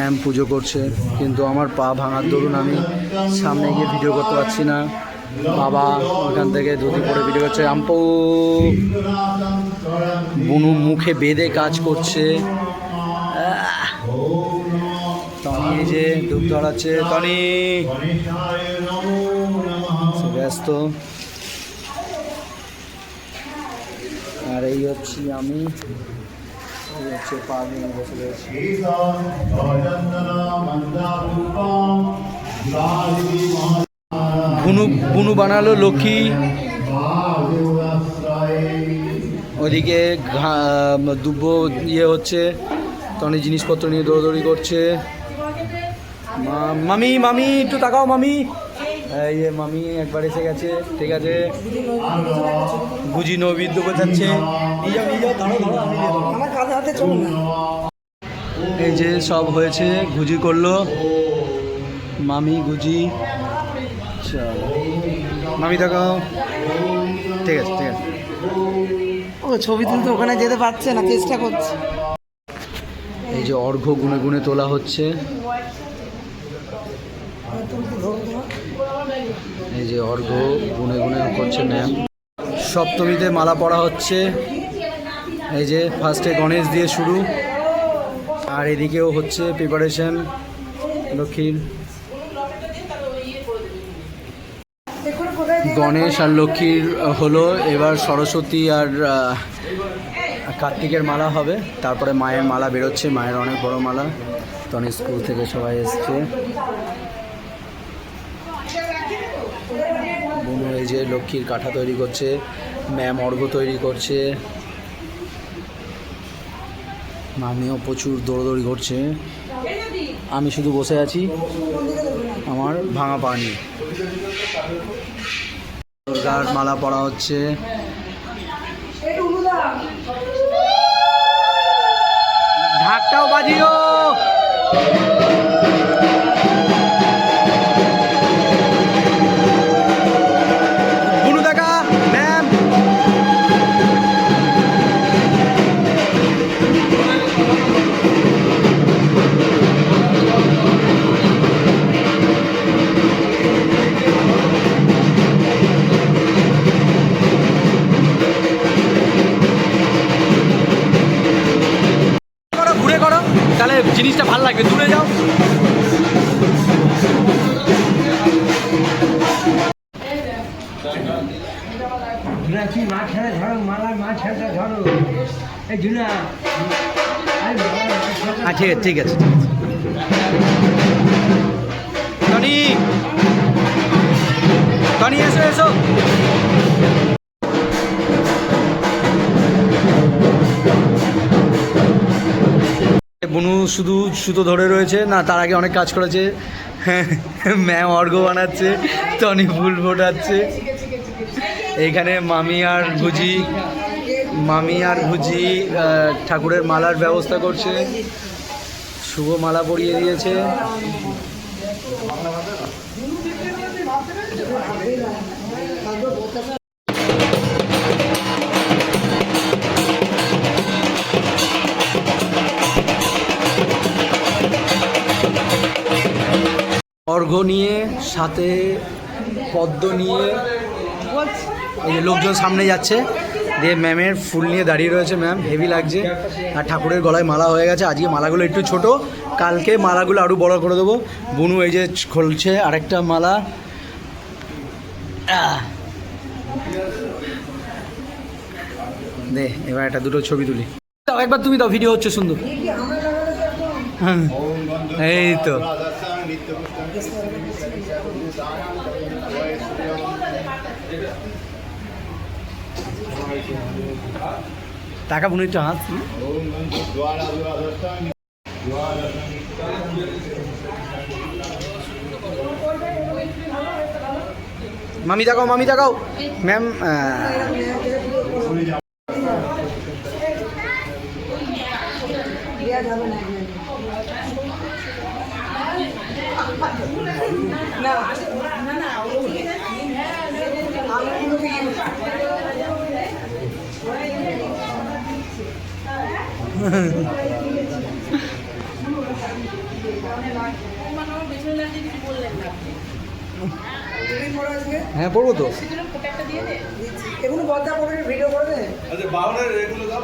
Ma'am পুজো করছে, কিন্তু আমার পা ভাঙার দরুন আমি সামনে গিয়ে ভিডিও করতে পারছি না। বাবা ওখান থেকে ধুতি পরে ভিডিও করছে। আম্পু বুনু মুখে বেঁধে কাজ করছে। টনি এই যে ধূপ ধরাচ্ছে, টনি ব্যস্ত। আর এই হচ্ছি আমি, এই হচ্ছে পা ভেঙে বসে রয়েছি। বুনু বানালো লক্ষ্মী, ওইদিকে দুব্ব ইয়ে হচ্ছে, টনি জিনিসপত্র নিয়ে দৌড়দৌড়ি করছে। মামি মামি একটু তাকাও মামি, এই যে মামি একবার এসে গেছে। ঠিক আছে, গুজি নৈবেদ্য বোঝাচ্ছে। এই যে সব হয়েছে, গুজি করলো মামি, গুজি। চলো মামি তাকাও। ঠিক আছে ঠিক আছে। ও ছবি তুলতে ওখানে যেতে পারছে না, চেষ্টা করছে। এই যে অর্ঘ্য গুনে গুনে তোলা হচ্ছে। এই যে অর্ঘ্য গুনে গুনে করছে ম্যাম। সপ্তমীতে মালা পড়া হচ্ছে। এই যে ফার্স্টে গণেশ দিয়ে শুরু, আর এদিকেও হচ্ছে প্রিপারেশন লক্ষ্মীর। গণেশ আর লক্ষ্মীর হলো, এবার সরস্বতী আর কার্তিকের মালা হবে, তারপরে মায়ের মালা বেরোচ্ছে। মায়ের অনেক বড় মালা, তখন স্কুল থেকে সবাই এসছে। বুনু এই যে লক্ষ্মীর কাঁথা তৈরি করছে, ম্যাম অর্ঘ্য তৈরি করছে, মামিও প্রচুর দৌড়দৌড়ি করছে। আমি শুধু বসে আছি আমার ভাঙা পা নিয়ে। দুর্গার মালা পরা হচ্ছে। ঢাকটাও বাজিও। বুনু দেখা ম্যাম। ঘুরে করো তাহলে জিনিসটা ভালো লাগবে। দূরে যাও। আচ্ছা ঠিক আছে টনি, টনি এসো এসো। বুনু শুধু সুতো ধরে রয়েছে না, তার আগে অনেক কাজ করেছে। ম্যাম অর্ঘ্য বানাচ্ছে, টনি ফুল ফোটাচ্ছে। এইখানে মামি আর ভুজি ঠাকুরের মালার ব্যবস্থা করছে। শুভ মালা পরিয়ে দিয়েছে। অর্ঘ্য নিয়ে সাথে পদ্ম নিয়ে এই যে লোকজন সামনে যাচ্ছে, দিয়ে ম্যামের ফুল নিয়ে দাঁড়িয়ে রয়েছে। ম্যাম হেভি লাগছে। আর ঠাকুরের গলায় মালা হয়ে গেছে। আজকে মালাগুলো একটু ছোট, কালকে মালাগুলো আরও বড় করে দেবো। বুনু এই যে খুলছে আরেকটা মালা। দে এবার একটা দুটো ছবি তুলি। দাও একবার তুমি দাও, ভিডিও হচ্ছে সুন্দর। এই তো টাকা বুনু একটু হাত। মামি তাকাও, মামি তাকাও ম্যাম। হ্যাঁ পড়বো তো। এগুলো বলতে পড়ে ভিডিও করবে। আচ্ছা বাউনের এগুলো দাও।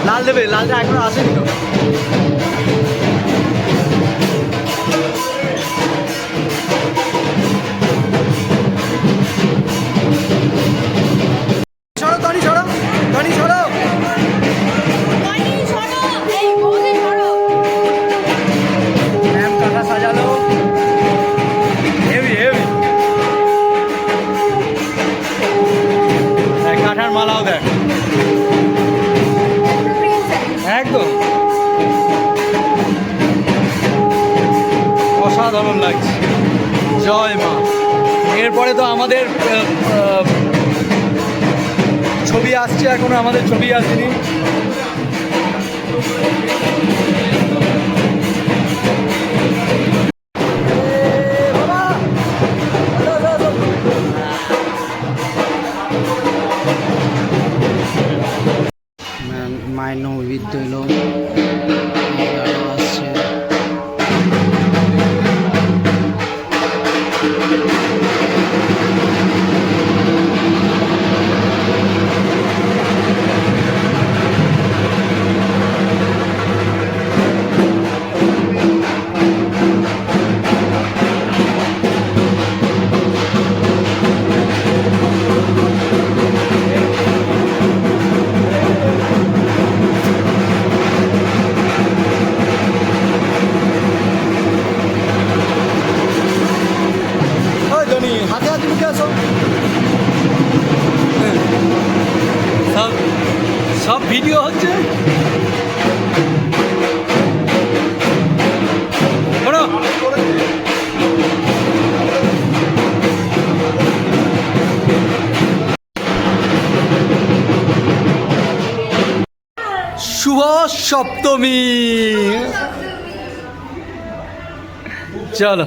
লাল দেবে, লালটা এখনো আসেনি তো। সরো টনি, সরো টনি, সরো। ম্যাম কাকা সাজালো হেভি হেভি। কাঁঠার মালাও দেখ একদম অসাধারণ লাগছে। জয় মা। এরপরে তো আমাদের ছবি আসছে, এখনো আমাদের ছবি আসেনি। মায়ের নৈবেদ্য এলো, আসছে। হাতে হাতে মুখে আসো। সব সব ভিডিও হচ্ছে। শুভ সপ্তমী। চলো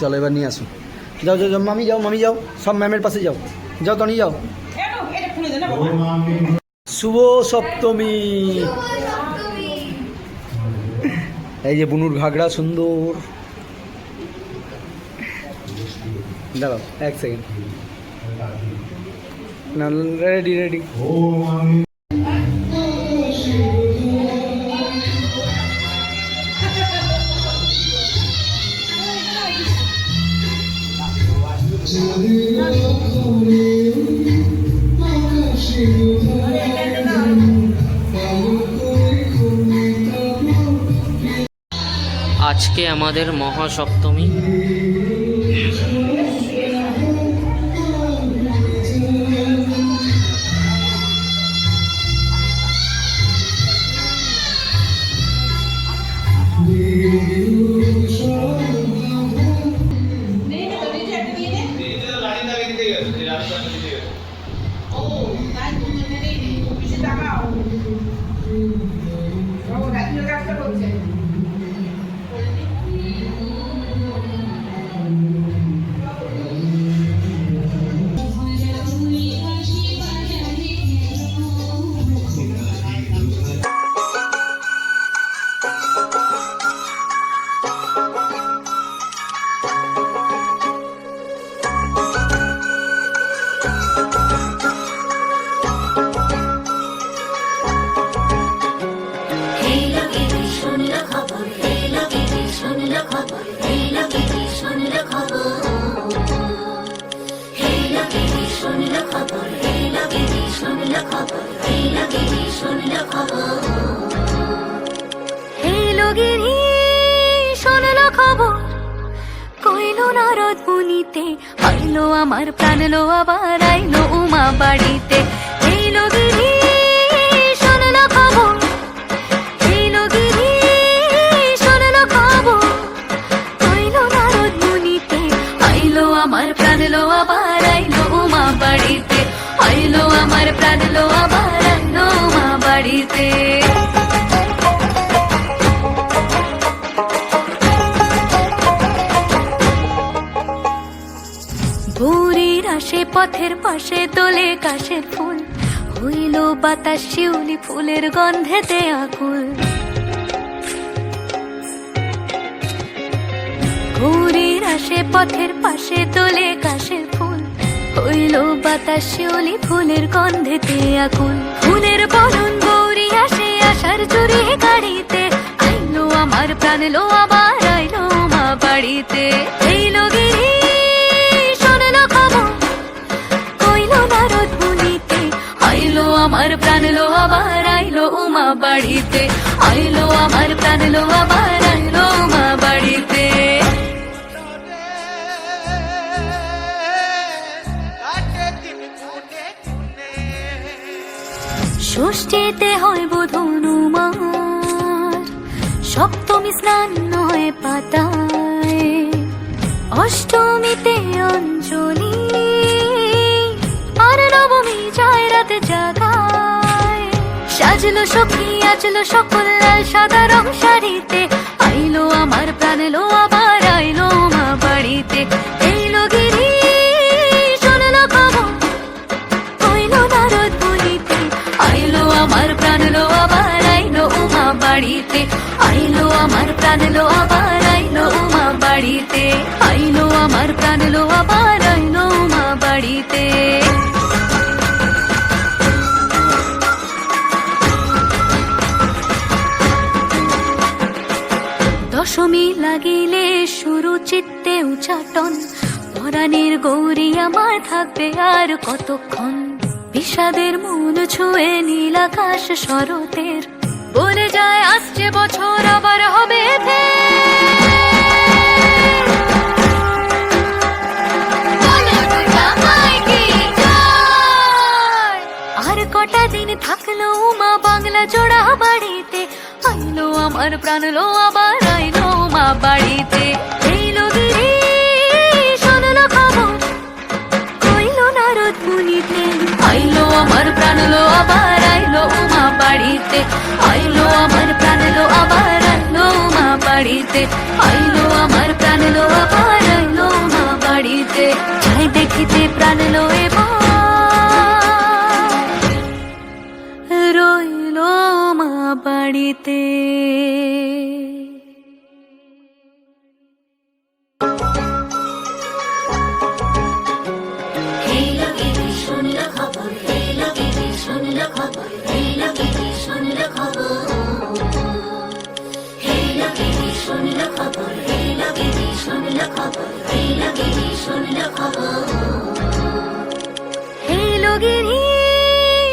চলো এবার নিয়ে আসো। যাও যাও যাও মামি, যাও মামি, যাও সব ম্যামের পাশে যাও। যাও টনি যাও। শুভ সপ্তমী। এই যে বুনুর ঘাগড়া সুন্দর। দাঁড়াও এক সেকেন্ড। না রেডি রেডি। আজকে আমাদের মহাসপ্তমী। এই লগিনী শুনলো খবর কইলো নারদ মুনিতে আইলো আমার প্রাণ লো আবার আইলো উমা বাড়িতে এই লগিনী শুনলো খবর এই লগিনী শুনলো খবর কইলো নারদ মুনিতে আইলো আমার প্রাণ লো আবার আইলো উমা বাড়িতে আইলো আমার প্রাণ লো আবার আইলো উমা বাড়িতে ভোরের আসে পথের পাশে তোলে কাশের ফুল হইল বাতাস শিউলি ফুলের গন্ধেতে আকুল ভোরের আসে পথের পাশে তোলে কাশের ফুল হইল বাতাস শিউলি ফুলের গন্ধেতে আকুল ফুলের বরণ গৌরী আসে আসার জুড়ে গাড়িতে আইলো আমার প্রাণ লো আবার আইলো মা বাড়িতে এই লগিনী আইলো আমার প্রাণ লো আবার আইলো উমা বাড়িতে আইলো আমার প্রাণ লো আবার আইলো উমা বাড়িতে ষষ্ঠীতে হয় বোধনুমার সপ্তমী স্নান নয় পাতায় অষ্টমীতে অঞ্জলি আর নবমী যায় রাতে জাগায় সাজলো সখী আজলো সকল লাল সাদা রং শাড়িতে আইলো আমার প্রাণ লো আবার আইলো মা বাড়িতে এই লগিনী শুনলো খবর কইলো নারদ মুনিতে আইলো আমার প্রাণ লো আবার আইলো উমা বাড়িতে আইলো আমার প্রাণ লো আবার আইলো উমা বাড়িতে আইলো আমার প্রাণ লো আবার আইলো উমা বাড়িতে দশমী লাগিলে শুরু চিত্তে উচাটন পরাণের গৌরী আমার থাকবে আর কতক্ষণ বিষাদের মন ছুঁয়ে নীল আকাশ শরতের বলে যায় আসছে বছর আবার হবে আর কটা দিন থাকলো উমা বাংলা জোড়া বাড়িতে আইলো আমার প্রাণ লো আবার আইলো মা বাড়িতে এই লগিনী শুনলো খবর কইলো নারদ মুনিতে আইলো আমার প্রাণ লো আবার আইলো উমা বাড়িতে আইলো আমার প্রাণ লো আবার আইলো উমা বাড়িতে আইলো আমার প্রাণ লো আবার আইলো উমা বাড়িতে যাই দেখিতে প্রাণ লো এবার রইলো মা বাড়িতে লগিনী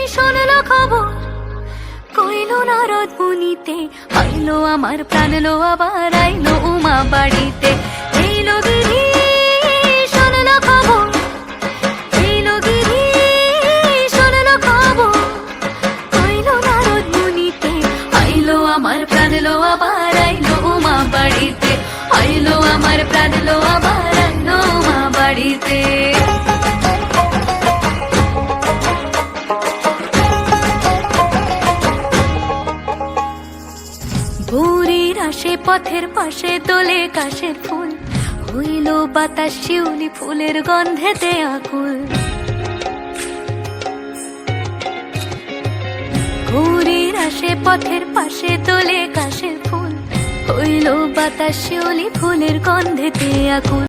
শুনলো খবর কইলো নারদ মুনিতে আইলো আমার প্রাণ লো আবার আইলো উমা বাড়িতে এই লগিনী শুনলো খবর এই লগিনী শুনলো খবর কইলো নারদ মুনিতে আইলো আমার প্রাণ লো আবার আইলো উমা বাড়িতে আইলো আমার প্রাণ লো আবার আইলো উমা বাড়িতে ভোরের আসে পথের পাশে তোলে কাশের ফুল হইল বাতাস শিউলি ফুলের গন্ধেতে আকুল ভোরের আসে পথের পাশে তোলে কাশের ফুল হইল বাতাস শিউলি ফুলের গন্ধেতে আকুল।